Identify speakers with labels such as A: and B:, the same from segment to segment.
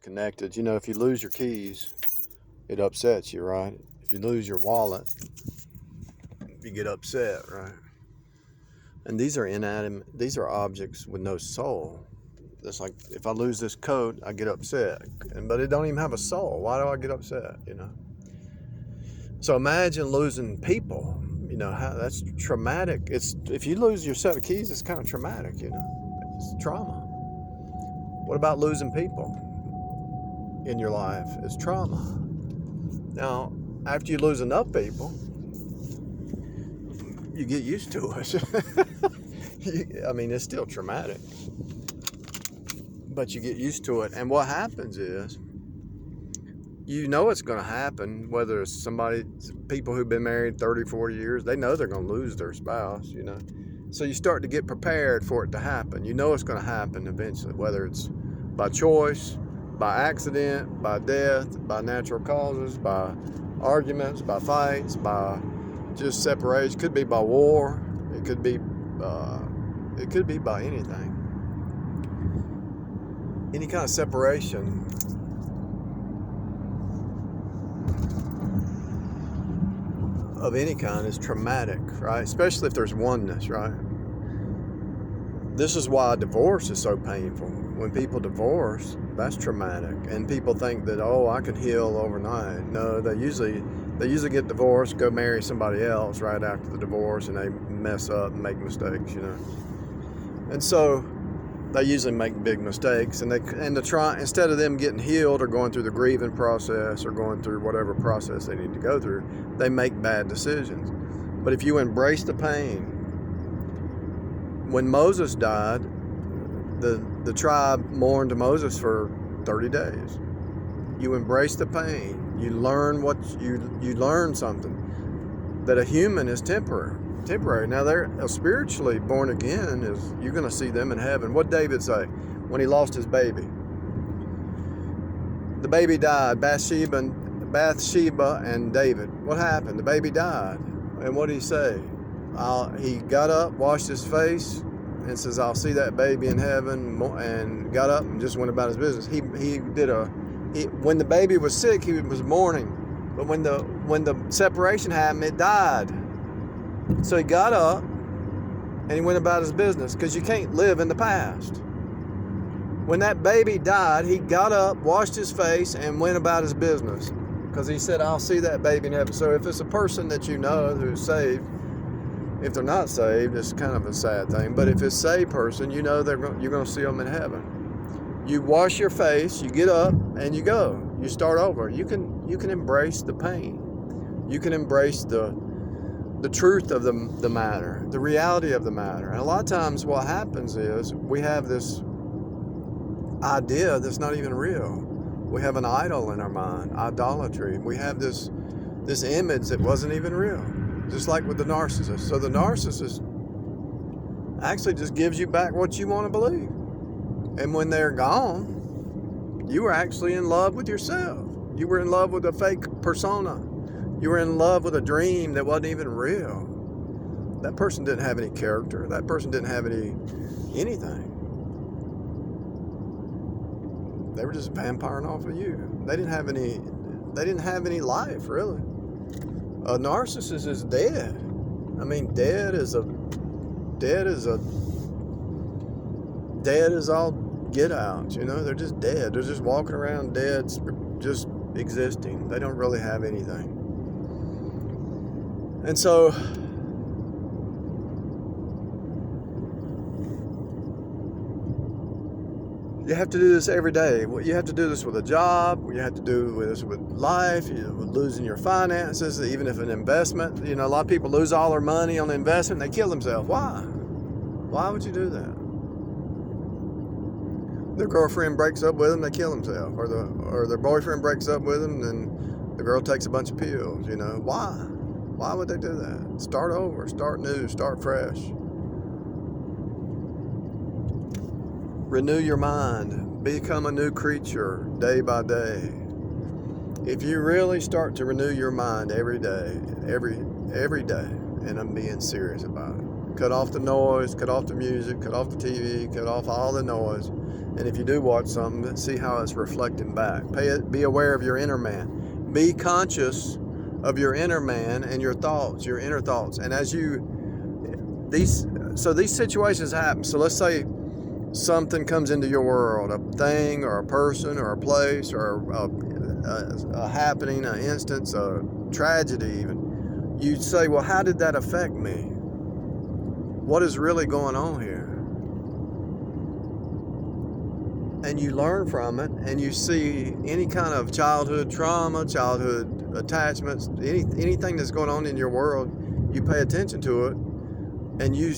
A: connected. You know, if you lose your keys, it upsets you, right? If you lose your wallet, you get upset, right? And these are inanimate, these are objects with no soul. It's like if I lose this coat, I get upset. But it don't even have a soul. Why do I get upset, you know? So imagine losing people. You know, how that's traumatic. It's if you lose your set of keys, it's kind of traumatic, you know. It's trauma. What about losing people in your life? It's trauma. Now, after you lose enough people, you get used to it. I mean, it's still traumatic, but you get used to it. And what happens is, you know it's going to happen, whether it's people who've been married 30, 40 years, they know they're going to lose their spouse, you know. So you start to get prepared for it to happen. You know it's going to happen eventually, whether it's by choice, by accident, by death, by natural causes, by arguments, by fights, by just separation. It could be by war. It could be by anything. Any kind of separation of any kind is traumatic, right? Especially if there's oneness, right? This is why divorce is so painful. When people divorce, that's traumatic. And people think that, oh, I can heal overnight. No, they usually get divorced, go marry somebody else right after the divorce, and they mess up and make mistakes, you know. And so they usually make big mistakes, instead of them getting healed or going through the grieving process or going through whatever process they need to go through, they make bad decisions. But if you embrace the pain, when Moses died, the tribe mourned Moses for 30 days. You embrace the pain. You learn you learn something, that a human is temporary. Now they're spiritually born again. You're going to see them in heaven. What did David say when he lost his baby? The baby died. Bathsheba and David. What happened? The baby died. And what did he say? He got up, washed his face, and says, "I'll see that baby in heaven." And got up and just went about his business. When the baby was sick, he was mourning. But when the separation happened, it died. So he got up and he went about his business, because you can't live in the past. When that baby died, he got up, washed his face, and went about his business, because he said, "I'll see that baby in heaven." So if it's a person that you know who's saved, if they're not saved, it's kind of a sad thing. But if it's a saved person, you know you're going to see them in heaven. You wash your face, you get up, and you go. You start over. You can embrace the pain. You can embrace the truth of the matter, the reality of the matter. And a lot of times what happens is we have this idea that's not even real. We have an idol in our mind, idolatry. We have this image that wasn't even real, just like with the narcissist. So the narcissist actually just gives you back what you want to believe. And when they're gone, you were actually in love with yourself. You were in love with a fake persona. You were in love with a dream that wasn't even real. That person didn't have any character. That person didn't have anything. They were just vampiring off of you. They didn't have any life, really. A narcissist is dead. I mean, dead is all get out, you know. They're just dead. They're just walking around dead, just existing. They don't really have anything. And so you have to do this every day. You have to do this with a job. You have to do this with life, with losing your finances, even if an investment. You know, a lot of people lose all their money on investment and they kill themselves. Why? Why would you do that? Their girlfriend breaks up with them, they kill themselves. Or their boyfriend breaks up with them, and the girl takes a bunch of pills, you know. Why? Why would they do that? Start over, start new, start fresh. Renew your mind. Become a new creature day by day. If you really start to renew your mind every day, every day, and I'm being serious about it. Cut off the noise, cut off the music, cut off the TV, cut off all the noise, And if you do watch something, see how it's reflecting back. Be aware of your inner man. Be conscious of your inner man and your thoughts, your inner thoughts. And as these situations happen. So let's say something comes into your world, a thing or a person or a place or a happening, an instance, a tragedy even. You say, well, how did that affect me? What is really going on here? And you learn from it, and you see any kind of childhood trauma, childhood attachments, anything that's going on in your world, you pay attention to it, and you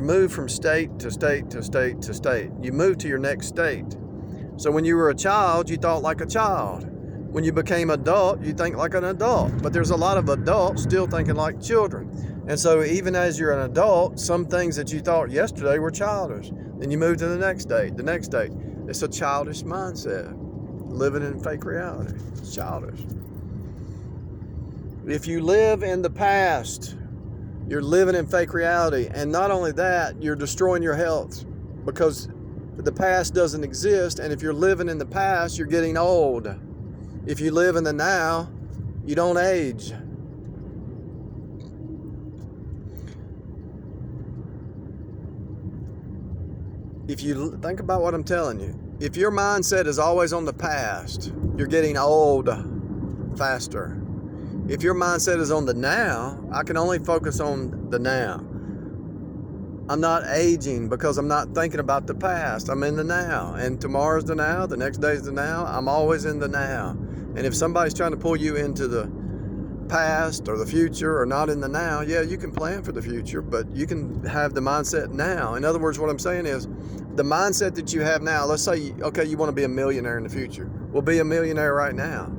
A: move from state to state to state to state. You move to your next state. So when you were a child, you thought like a child. When you became adult, you think like an adult. But there's a lot of adults still thinking like children. And so even as you're an adult, some things that you thought yesterday were childish. Then you move to the next state, the next state. It's a childish mindset, living in fake reality. It's childish. If you live in the past, you're living in fake reality. And not only that, you're destroying your health because the past doesn't exist. And if you're living in the past, you're getting old. If you live in the now, you don't age. If you think about what I'm telling you, if your mindset is always on the past, you're getting old faster. If your mindset is on the now, I can only focus on the now. I'm not aging because I'm not thinking about the past. I'm in the now. And tomorrow's the now, the next day's the now. I'm always in the now. And if somebody's trying to pull you into the past or the future or not in the now, yeah, you can plan for the future, but you can have the mindset now. In other words, what I'm saying is the mindset that you have now, let's say, okay, you want to be a millionaire in the future. Well, be a millionaire right now.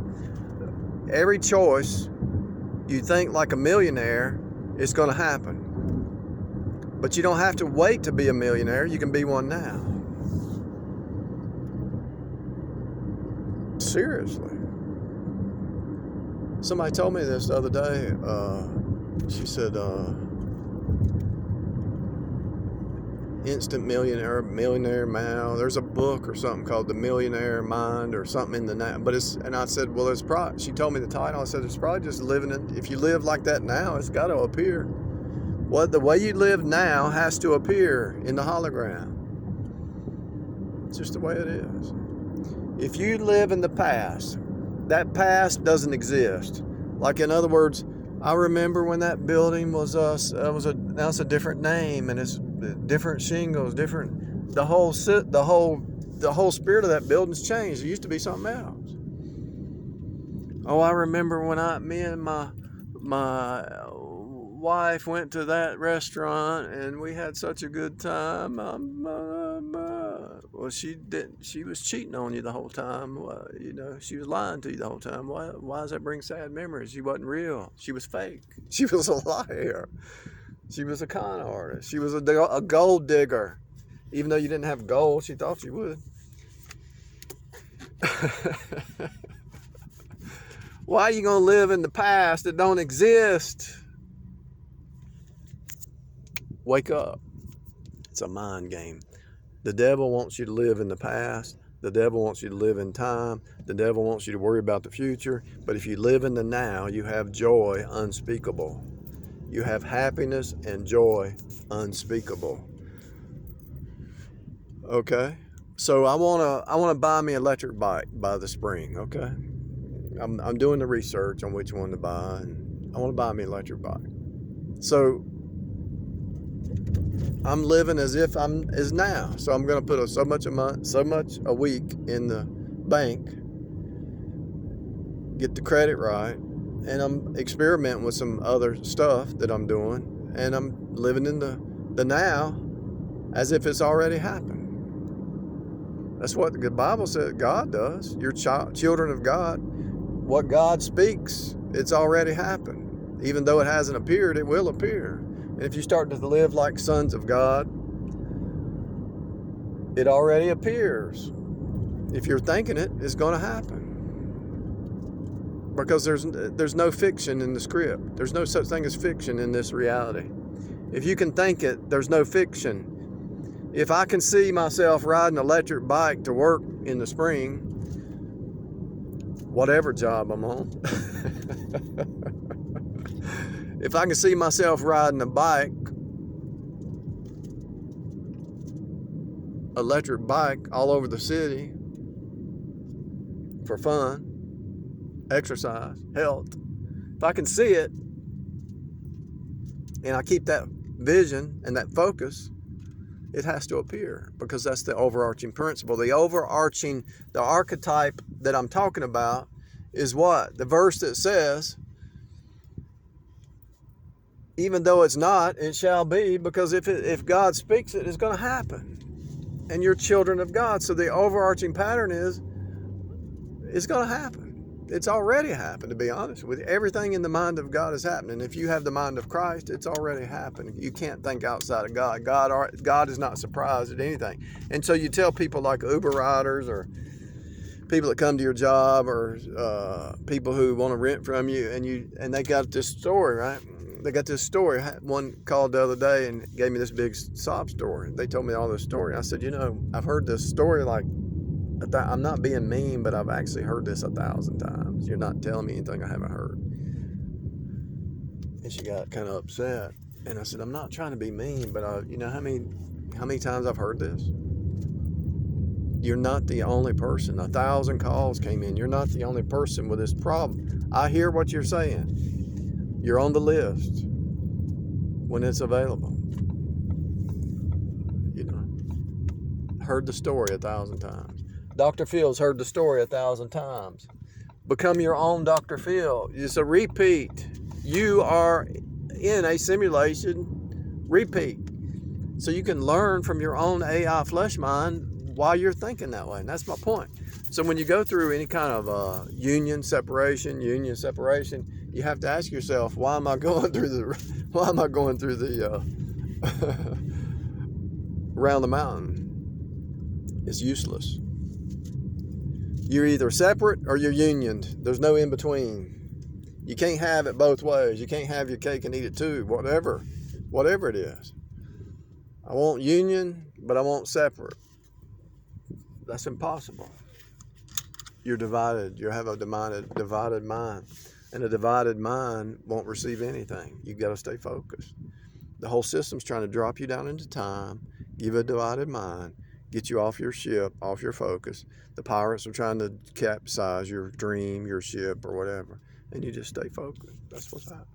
A: Every choice you think like a millionaire is going to happen. But you don't have to wait to be a millionaire. You can be one now. Seriously. Somebody told me this the other day. She said, Instant Millionaire, Millionaire Now. There's a book or something called The Millionaire Mind or something in the now. But and I said, well, it's probably, she told me the title. I said, it's probably just living in, if you live like that now, it's got to appear. Well, the way you live now has to appear in the hologram. It's just the way it is. If you live in the past, that past doesn't exist. Like, in other words, I remember when that building was now it's a different name and it's different shingles, different. The whole spirit of that building's changed. It used to be something else. Oh, I remember when me and my wife went to that restaurant and we had such a good time. Well, she didn't. She was cheating on you the whole time. Well, she was lying to you the whole time. Why does that bring sad memories? She wasn't real. She was fake. She was a liar. She was a con artist. She was a gold digger. Even though you didn't have gold, she thought you would. Why are you going to live in the past that don't exist? Wake up. It's a mind game. The devil wants you to live in the past. The devil wants you to live in time. The devil wants you to worry about the future. But if you live in the now, you have joy unspeakable. You have happiness and joy unspeakable. Okay? So I wanna buy me an electric bike by the spring, okay? I'm doing the research on which one to buy, and I want to buy me an electric bike. So I'm living as if as now. So I'm going to put so much a month, so much a week in the bank, get the credit right, and I'm experimenting with some other stuff that I'm doing, and I'm living in the now as if it's already happened. That's what the Bible says God does. You're children of God. What God speaks, it's already happened. Even though it hasn't appeared, it will appear. And if you start to live like sons of God, it already appears. If you're thinking it, it's going to happen. Because there's no fiction in the script. There's no such thing as fiction in this reality. If you can think it, there's no fiction. If I can see myself riding an electric bike to work in the spring, whatever job I'm on, if I can see myself riding a bike, electric bike all over the city for fun, exercise, health, if I can see it and I keep that vision and that focus, it has to appear, because that's the overarching principle. The archetype that I'm talking about is what? The verse that says, even though it's not, it shall be, because if God speaks it, it's going to happen. And you're children of God. So the overarching pattern is, it's going to happen. It's already happened, to be honest with you. Everything in the mind of God is happening. If you have the mind of Christ, it's already happened. You can't think outside of God. God is not surprised at anything. And so you tell people like Uber riders or people that come to your job or people who want to rent from you, and they got this story, right? They got this story. One called the other day and gave me this big sob story. They told me all this story. I said, I've heard this story like, I'm not being mean, but I've actually heard this 1,000 times. You're not telling me anything I haven't heard. And she got kind of upset. And I said, I'm not trying to be mean, but how many times I've heard this? You're not the only person. 1,000 calls came in. You're not the only person with this problem. I hear what you're saying. You're on the list when it's available. Heard the story 1,000 times. Dr. Phil's heard the story 1,000 times. Become your own Dr. Phil. It's a repeat. You are in a simulation repeat. So you can learn from your own AI flesh mind while you're thinking that way. And that's my point. So when you go through any kind of union separation, you have to ask yourself, why am I going through the around the mountain? It's useless. You're either separate or you're unioned. There's no in between. You can't have it both ways. You can't have your cake and eat it too. Whatever it is. I want union, but I want separate. That's impossible. You're divided. You have a divided mind. And a divided mind won't receive anything. You've got to stay focused. The whole system's trying to drop you down into time, give a divided mind, get you off your ship, off your focus. The pirates are trying to capsize your dream, your ship, or whatever. And you just stay focused. That's what's happening.